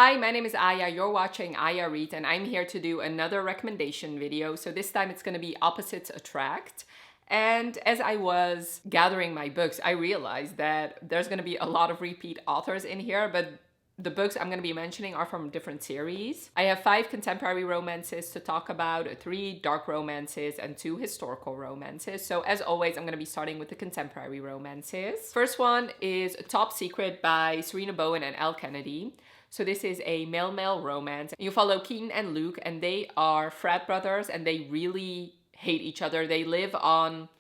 Hi, my name is Aya. You're watching Aya Read, and I'm here to do another recommendation video. So this time it's going to be Opposites Attract. And as I was gathering my books, I realized that there's going to be a lot of repeat authors in here, but the books I'm going to be mentioning are from different series. I have 5 contemporary romances to talk about, 3 dark romances, and 2 historical romances. So as always, I'm going to be starting with the contemporary romances. First one is Top Secret by Serena Bowen and Elle Kennedy. So this is a male-male romance. You follow Keaton and Luke, and they are frat brothers, and they really hate each other. They live on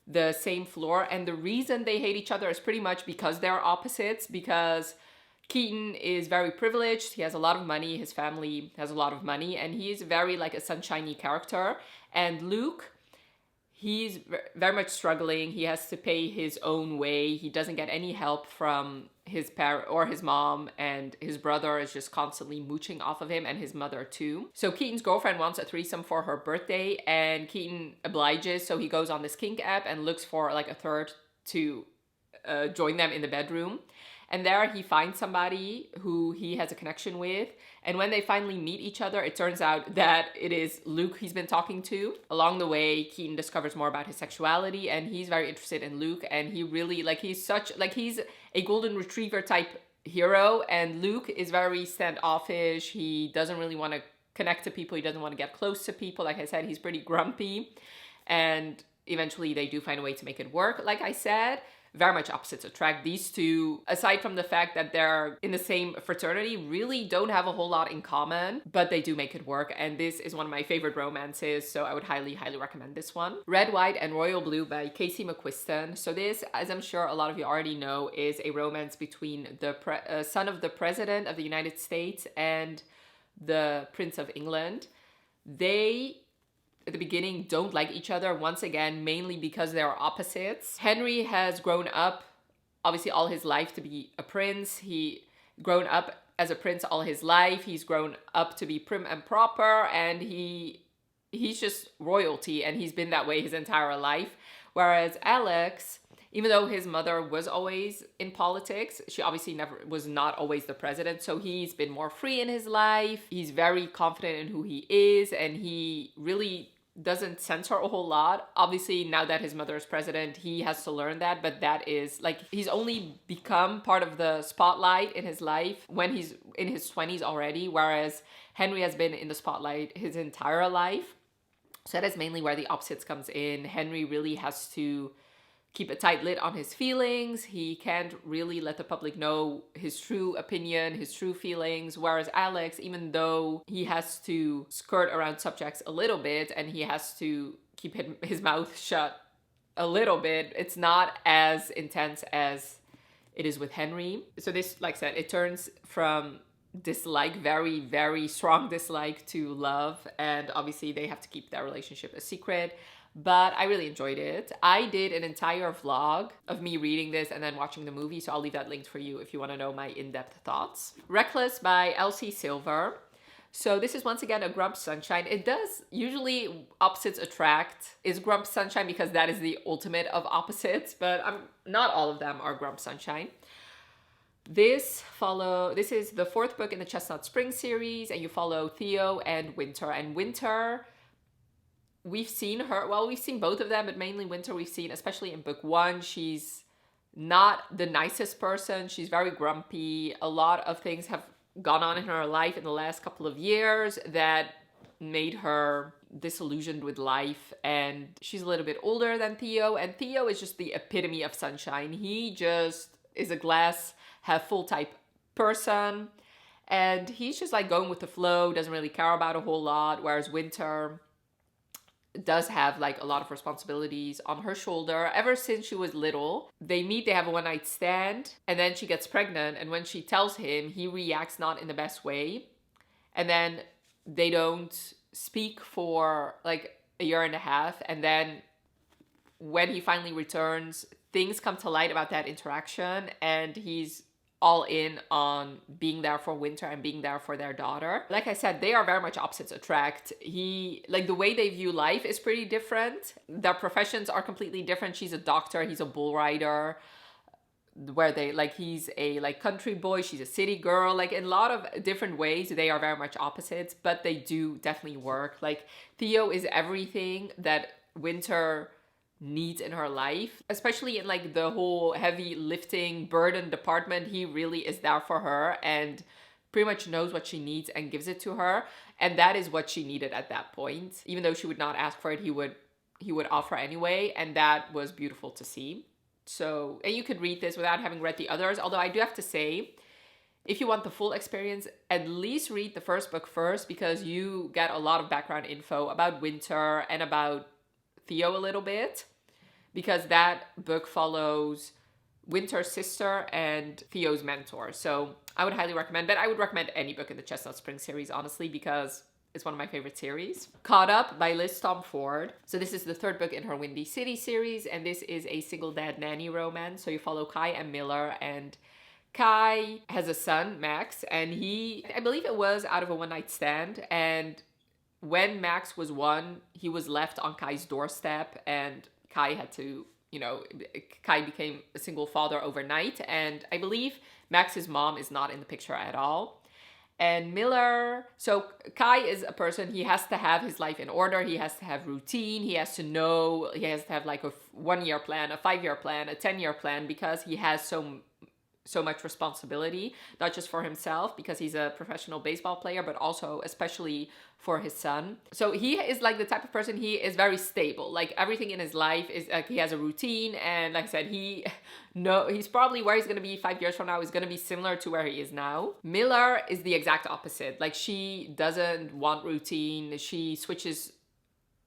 the same floor, and the reason they hate each other is pretty much because they're opposites, because Keaton is very privileged, he has a lot of money, his family has a lot of money, and he's very like a sunshiny character. And Luke, he's very much struggling. He has to pay his own way. He doesn't get any help from his parent or his mom, and his brother is just constantly mooching off of him, and his mother too. So Keaton's girlfriend wants a threesome for her birthday, and Keaton obliges. So he goes on this kink app and looks for like a third to join them in the bedroom. And there he finds somebody who he has a connection with. And when they finally meet each other, it turns out that it is Luke he's been talking to. Along the way, Keaton discovers more about his sexuality, and he's very interested in Luke. And he really, he's a golden retriever type hero. And Luke is very standoffish. He doesn't really want to connect to people. He doesn't want to get close to people. Like I said, he's pretty grumpy. And eventually they do find a way to make it work. Like I said, very much opposites attract. These two, aside from the fact that they're in the same fraternity, really don't have a whole lot in common, but they do make it work. And this is one of my favorite romances, so I would highly, highly recommend this one. Red, White, and Royal Blue by Casey McQuiston. So this, as I'm sure a lot of you already know, is a romance between the son of the President of the United States and the Prince of England. They at the beginning don't like each other, once again, mainly because they are opposites. Henry has grown up, obviously, all his life to be a prince. He's grown up as a prince all his life. He's grown up to be prim and proper, and he's just royalty, and he's been that way his entire life. Whereas Alex, even though his mother was always in politics, she obviously was not always the president. So he's been more free in his life. He's very confident in who he is, and he really doesn't censor a whole lot. Obviously, now that his mother is president, he has to learn that, but that is he's only become part of the spotlight in his life when he's in his 20s already, whereas Henry has been in the spotlight his entire life. So that is mainly where the opposites comes in. Henry really has to keep a tight lid on his feelings. He can't really let the public know his true opinion, his true feelings. Whereas Alex, even though he has to skirt around subjects a little bit and he has to keep his mouth shut a little bit, it's not as intense as it is with Henry. So this, like I said, it turns from dislike, very, very strong dislike, to love. And obviously they have to keep their relationship a secret. But I really enjoyed it. I did an entire vlog of me reading this and then watching the movie, so I'll leave that linked for you if you want to know my in-depth thoughts. Reckless by Elsie Silver. So this is once again a Grump Sunshine. It does usually opposites attract is Grump Sunshine because that is the ultimate of opposites, but not all of them are Grump Sunshine. This is the 4th book in the Chestnut Spring series, and you follow Theo and Winter. And Winter, we've seen both of them, but mainly Winter we've seen, especially in book 1. She's not the nicest person. She's very grumpy. A lot of things have gone on in her life in the last couple of years that made her disillusioned with life. And she's a little bit older than Theo, and Theo is just the epitome of sunshine. He just is a glass half full type person, and he's just like going with the flow, doesn't really care about a whole lot. Whereas Winter does have like a lot of responsibilities on her shoulder ever since she was little. They meet, they have a one-night stand, and then she gets pregnant, and when she tells him, he reacts not in the best way. And then they don't speak for like a year and a half, and then when he finally returns, things come to light about that interaction, and he's all in on being there for Winter and being there for their daughter. Like I said, they are very much opposites attract. The way they view life is pretty different. Their professions are completely different. She's a doctor, he's a bull rider. where they like he's a like country boy, she's a city girl. Like in a lot of different ways they are very much opposites, but they do definitely work. Like Theo is everything that Winter needs in her life, especially in like the whole heavy lifting burden department. He really is there for her and pretty much knows what she needs and gives it to her, and that is what she needed at that point. Even though she would not ask for it, he would offer anyway, and that was beautiful to see. So, and you could read this without having read the others, although I do have to say, if you want the full experience, at least read the first book first, because you get a lot of background info about Winter and about Theo a little bit, because that book follows Winter's sister and Theo's mentor. So I would highly recommend, but I would recommend any book in the Chestnut Spring series, honestly, because it's one of my favorite series. Caught Up by Liz Tomford. So this is the third book in her Windy City series, and this is a single dad nanny romance. So you follow Kai and Miller, and Kai has a son, Max, and I believe it was out of a one-night stand, and when Max was 1, he was left on Kai's doorstep, and Kai had to, Kai became a single father overnight, and I believe Max's mom is not in the picture at all. And Miller, so Kai is a person, he has to have his life in order, he has to have routine, he has to know, he has to have like a 1-year plan, a 5-year plan, a 10-year plan, because he has so much responsibility, not just for himself because he's a professional baseball player, but also especially for his son. So he is like the type of person, he is very stable. Like everything in his life is like he has a routine, and like I said, he's probably where he's going to be 5 years from now is going to be similar to where he is now. Miller is the exact opposite. Like she doesn't want routine. She switches,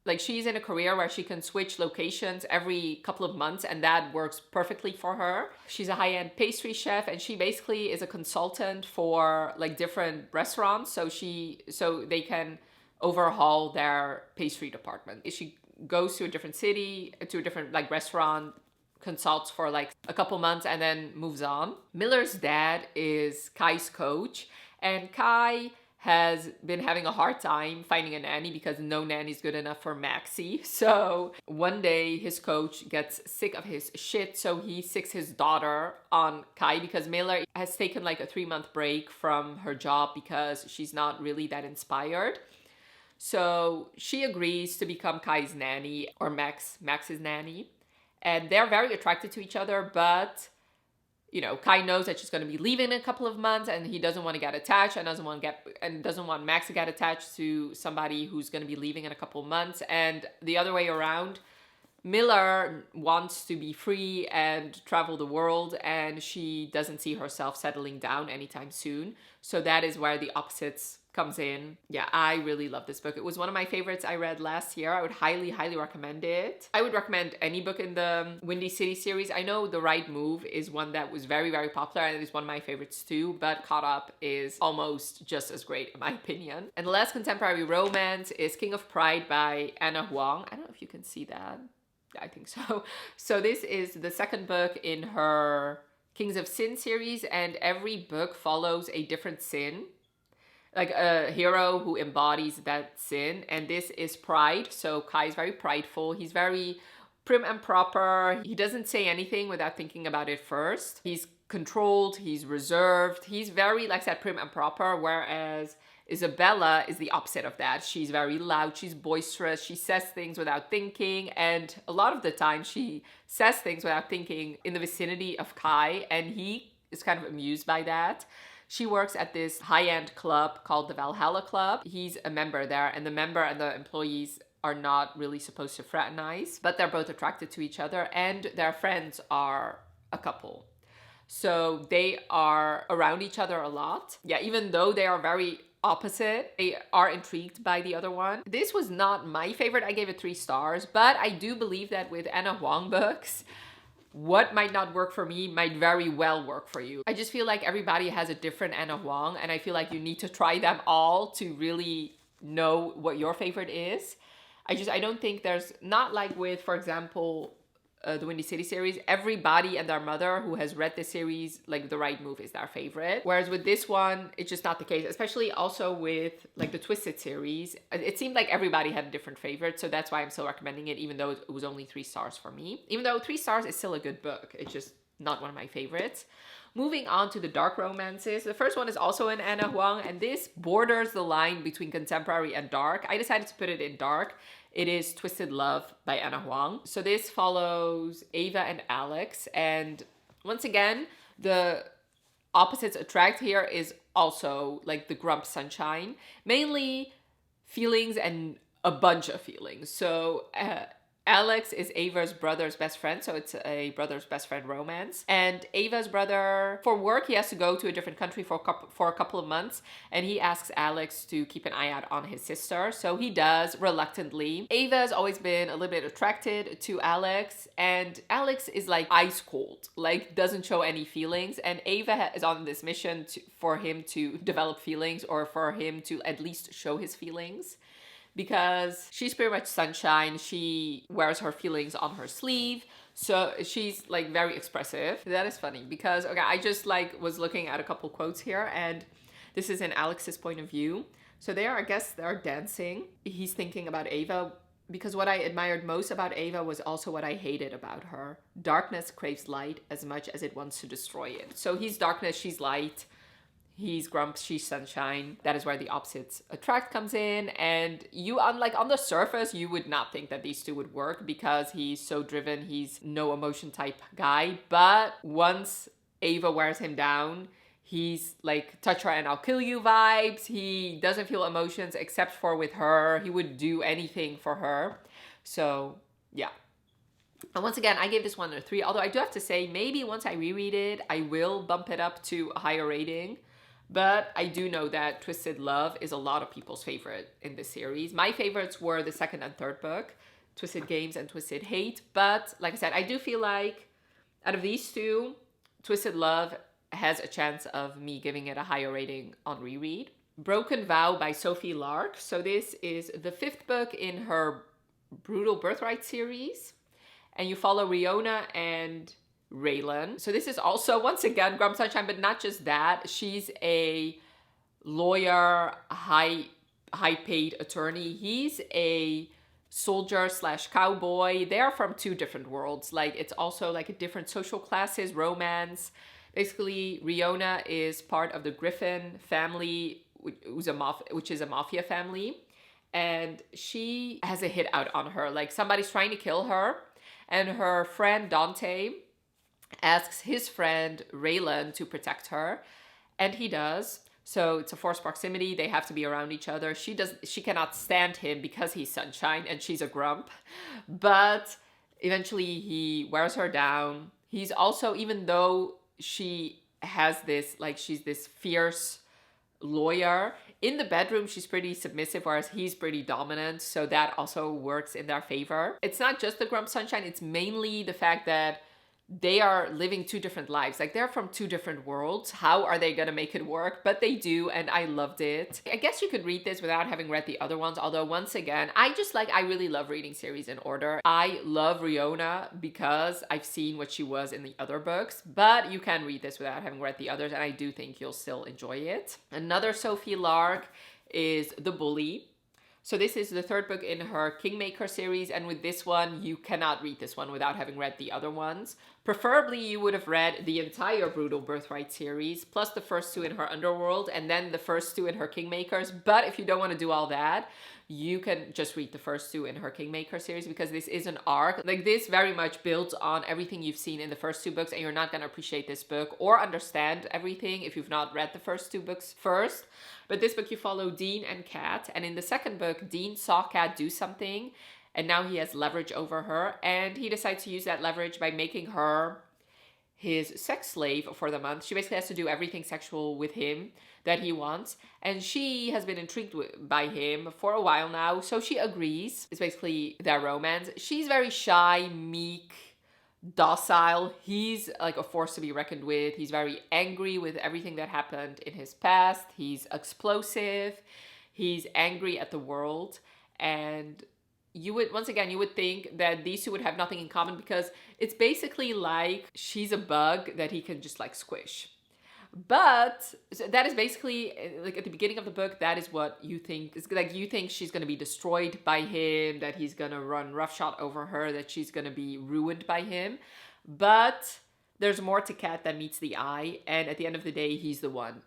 like she's in a career where she can switch locations every couple of months, and that works perfectly for her. She's a high-end pastry chef, and she basically is a consultant for like different restaurants, so they can overhaul their pastry department. She goes to a different city, to a different like restaurant, consults for like a couple months, and then moves on. Miller's dad is Kai's coach, and Kai has been having a hard time finding a nanny because no nanny's good enough for Maxie. So one day his coach gets sick of his shit, so he sicks his daughter on Kai because Miller has taken like a 3-month break from her job because she's not really that inspired. So she agrees to become Kai's nanny, or Max's nanny. And they're very attracted to each other, but Kai knows that she's going to be leaving in a couple of months, and he doesn't want to get attached, and doesn't want Max to get attached to somebody who's going to be leaving in a couple of months. And the other way around, Miller wants to be free and travel the world, and she doesn't see herself settling down anytime soon. So that is where the opposites comes in. Yeah, I really love this book. It was one of my favorites I read last year. I would highly, highly recommend it. I would recommend any book in the Windy City series. I know The Right Move is one that was very, very popular, and it is one of my favorites too, but Caught Up is almost just as great in my opinion. And the last contemporary romance is King of Pride by Anna Huang. I don't know if you can see that. I think so. So this is the second book in her Kings of Sin series, and every book follows a different sin, like a hero who embodies that sin. And this is pride. So Kai is very prideful. He's very prim and proper. He doesn't say anything without thinking about it first. He's controlled. He's reserved. He's very, like I said, prim and proper, whereas Isabella is the opposite of that. She's very loud, she's boisterous, she says things without thinking, and a lot of the time she says things without thinking in the vicinity of Kai, and he is kind of amused by that. She works at this high-end club called the Valhalla Club. He's a member there, and the member and the employees are not really supposed to fraternize, but they're both attracted to each other, and their friends are a couple. So they are around each other a lot. Yeah, even though they are very opposite, they are intrigued by the other one. This was not my favorite. I gave it 3 stars, but I do believe that with Anna Huang books, what might not work for me might very well work for you. I just feel like everybody has a different Anna Huang, and I feel like you need to try them all to really know what your favorite is. I don't think there's, not like with, for example, the Windy City series, everybody and their mother who has read this series, like The Right Move is their favorite. Whereas with this one, it's just not the case, especially also with like the Twisted series. It seemed like everybody had a different favorite, so that's why I'm still recommending it, even though it was only 3 stars for me. Even though 3 stars is still a good book. It's just not one of my favorites. Moving on to the dark romances. The first one is also an Anna Huang, and this borders the line between contemporary and dark. I decided to put it in dark. It is Twisted Love by Anna Huang. So this follows Ava and Alex, and once again, the opposites attract here is also like the grump sunshine, mainly feelings and a bunch of feelings. So Alex is Ava's brother's best friend, so it's a brother's best friend romance. And Ava's brother, for work, he has to go to a different country for a couple of months, and he asks Alex to keep an eye out on his sister. So he does, reluctantly. Ava's always been a little bit attracted to Alex, and Alex is like ice cold, like doesn't show any feelings. And Ava is on this mission for him to develop feelings, or for him to at least show his feelings, because she's pretty much sunshine. She wears her feelings on her sleeve, so she's like very expressive. That is funny because, okay, I just like was looking at a couple quotes here, and this is in Alex's point of view. So there, I guess they're dancing. He's thinking about Ava, because what I admired most about Ava was also what I hated about her. Darkness craves light as much as it wants to destroy it. So he's darkness, she's light. He's grump, she's sunshine. That is where the opposites attract comes in. And you, unlike on the surface, you would not think that these two would work because he's so driven. He's no emotion type guy. But once Ava wears him down, he's like touch her and I'll kill you vibes. He doesn't feel emotions except for with her. He would do anything for her. So yeah. And once again, I gave this one a 3. Although I do have to say, maybe once I reread it, I will bump it up to a higher rating. But I do know that Twisted Love is a lot of people's favorite in this series. My favorites were the second and third book, Twisted Games and Twisted Hate. But like I said, I do feel like out of these two, Twisted Love has a chance of me giving it a higher rating on reread. Broken Vow by Sophie Lark. So this is the 5th book in her Brutal Birthright series. And you follow Riona and Raylan. So this is also, once again, Grump Sunshine, but not just that. She's a lawyer, high-paid attorney. He's a soldier slash cowboy. They're from 2 different worlds. Like, it's also like a different social classes, romance. Basically, Riona is part of the Griffin family, which is a mafia family. And she has a hit out on her. Like, somebody's trying to kill her. And her friend Dante asks his friend Raylan to protect her, and he does. So it's a forced proximity. They have to be around each other. She cannot stand him because he's sunshine and she's a grump. But eventually he wears her down. He's also, even though she has this, like, she's this fierce lawyer, in the bedroom she's pretty submissive, whereas he's pretty dominant, so that also works in their favor. It's not just the grump sunshine, it's mainly the fact that they are living 2 different lives. Like, they're from 2 different worlds. How are they gonna make it work? But they do, and I loved it. I guess you could read this without having read the other ones, although once again, I really love reading series in order. I love Riona because I've seen what she was in the other books, but you can read this without having read the others, and I do think you'll still enjoy it. Another Sophie Lark is The Bully. So this is the 3rd book in her Kingmaker series, and with this one, you cannot read this one without having read the other ones. Preferably, you would have read the entire Brutal Birthright series, plus the first 2 in her Underworld, and then the first 2 in her Kingmakers. But if you don't want to do all that, you can just read the first 2 in her Kingmaker series, because this is an arc. Like, this very much builds on everything you've seen in the first 2 books, and you're not going to appreciate this book or understand everything if you've not read the first 2 books first. But this book, you follow Dean and Kat, and in the second book, Dean saw Kat do something, and now he has leverage over her, and he decides to use that leverage by making her his sex slave for the month. She basically has to do everything sexual with him that he wants, and she has been intrigued by him for a while now, so she agrees. It's basically their romance. She's very shy, meek, docile. He's like a force to be reckoned with. He's very angry with everything that happened in his past. He's explosive. He's angry at the world. And you would think that these 2 would have nothing in common, because it's basically like she's a bug that he can just like squish. But so that is basically, like, at the beginning of the book, that is what you think. It's like, you think she's going to be destroyed by him, that he's going to run roughshod over her, that she's going to be ruined by him. But there's more to Cat than meets the eye, and at the end of the day, he's the one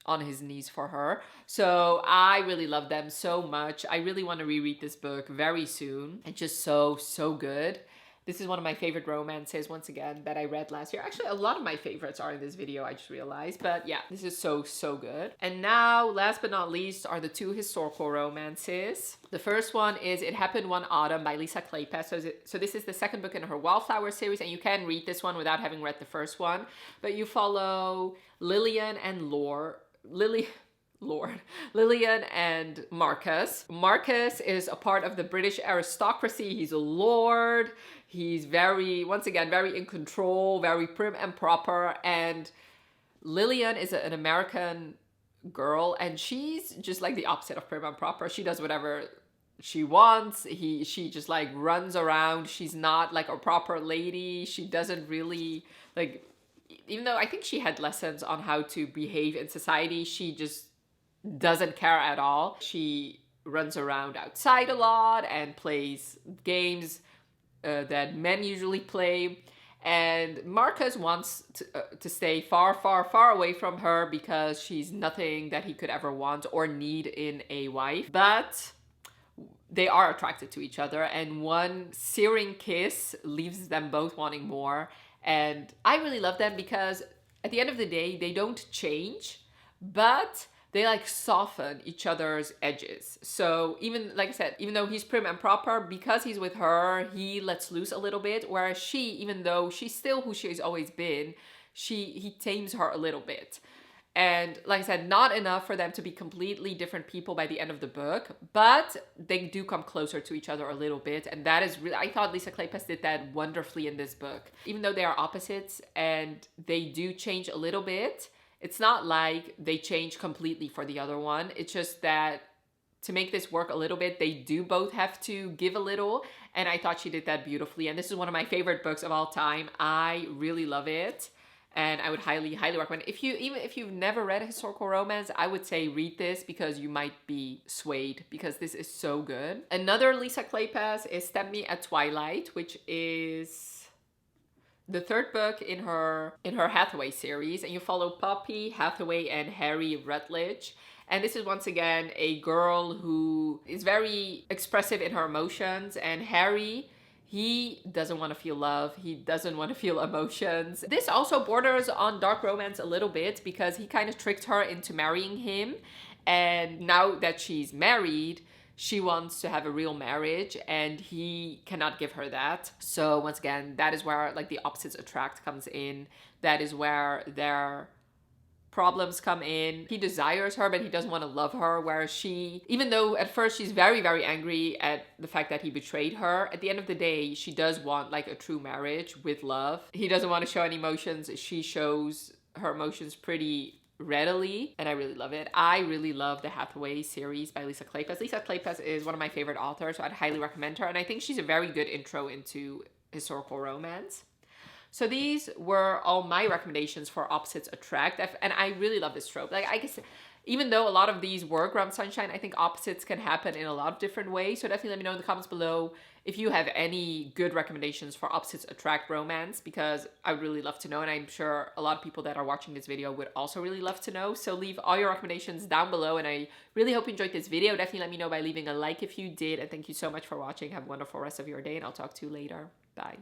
on his knees for her. So I really love them so much. I really want to reread this book very soon. It's just so, so good. This is one of my favorite romances, once again, that I read last year. Actually, a lot of my favorites are in this video, I just realized. But yeah, this is so, so good. And now, last but not least, are the two historical romances. The first one is It Happened One Autumn by Lisa Kleypas. So this is the second book in her Wildflower series, and you can read this one without having read the first one. But you follow Lillian and Lillian and Marcus. Marcus is a part of the British aristocracy. He's a lord. He's once again, very in control, very prim and proper. And Lillian is an American girl, and she's just like the opposite of prim and proper. She does whatever she wants. She just like runs around. She's not like a proper lady. She doesn't really like, even though I think she had lessons on how to behave in society, she just doesn't care at all. She runs around outside a lot and plays games that men usually play. And Marcus wants to stay far, far, far away from her because she's nothing that he could ever want or need in a wife. But they are attracted to each other, and one searing kiss leaves them both wanting more. And I really love them because at the end of the day, they don't change, but they like soften each other's edges. So even, like I said, even though he's prim and proper, because he's with her, he lets loose a little bit. Whereas she, even though she's still who she's always been, he tames her a little bit. And like I said, not enough for them to be completely different people by the end of the book, but they do come closer to each other a little bit. And that is really, I thought Lisa Kleypas did that wonderfully in this book. Even though they are opposites and they do change a little bit, it's not like they change completely for the other one. It's just that to make this work a little bit, they do both have to give a little. And I thought she did that beautifully. And this is one of my favorite books of all time. I really love it. And I would highly, highly recommend it. Even if you've never read a historical romance, I would say read this because you might be swayed, because this is so good. Another Lisa Kleypas is Stab Me at Twilight, which is the third book in her Hathaway series. And you follow Poppy, Hathaway, and Harry Rutledge. And this is once again a girl who is very expressive in her emotions. And Harry, he doesn't want to feel love. He doesn't want to feel emotions. This also borders on dark romance a little bit because he kind of tricked her into marrying him. And now that she's married, she wants to have a real marriage and he cannot give her that. So once again, that is where like the opposites attract comes in. That is where their problems come in. He desires her, but he doesn't want to love her, whereas she, even though at first she's very, very angry at the fact that he betrayed her, at the end of the day, she does want like a true marriage with love. He doesn't want to show any emotions. She shows her emotions pretty readily, and I really love it. I really love the Hathaway series by Lisa Kleypas. Lisa Kleypas is one of my favorite authors, so I'd highly recommend her, and I think she's a very good intro into historical romance. So these were all my recommendations for Opposites Attract, and I really love this trope. Like, I guess, even though a lot of these were Ground Sunshine, I think opposites can happen in a lot of different ways. So definitely let me know in the comments below if you have any good recommendations for Opposites Attract romance, because I would really love to know, and I'm sure a lot of people that are watching this video would also really love to know. So leave all your recommendations down below, and I really hope you enjoyed this video. Definitely let me know by leaving a like if you did, and thank you so much for watching. Have a wonderful rest of your day, and I'll talk to you later. Bye.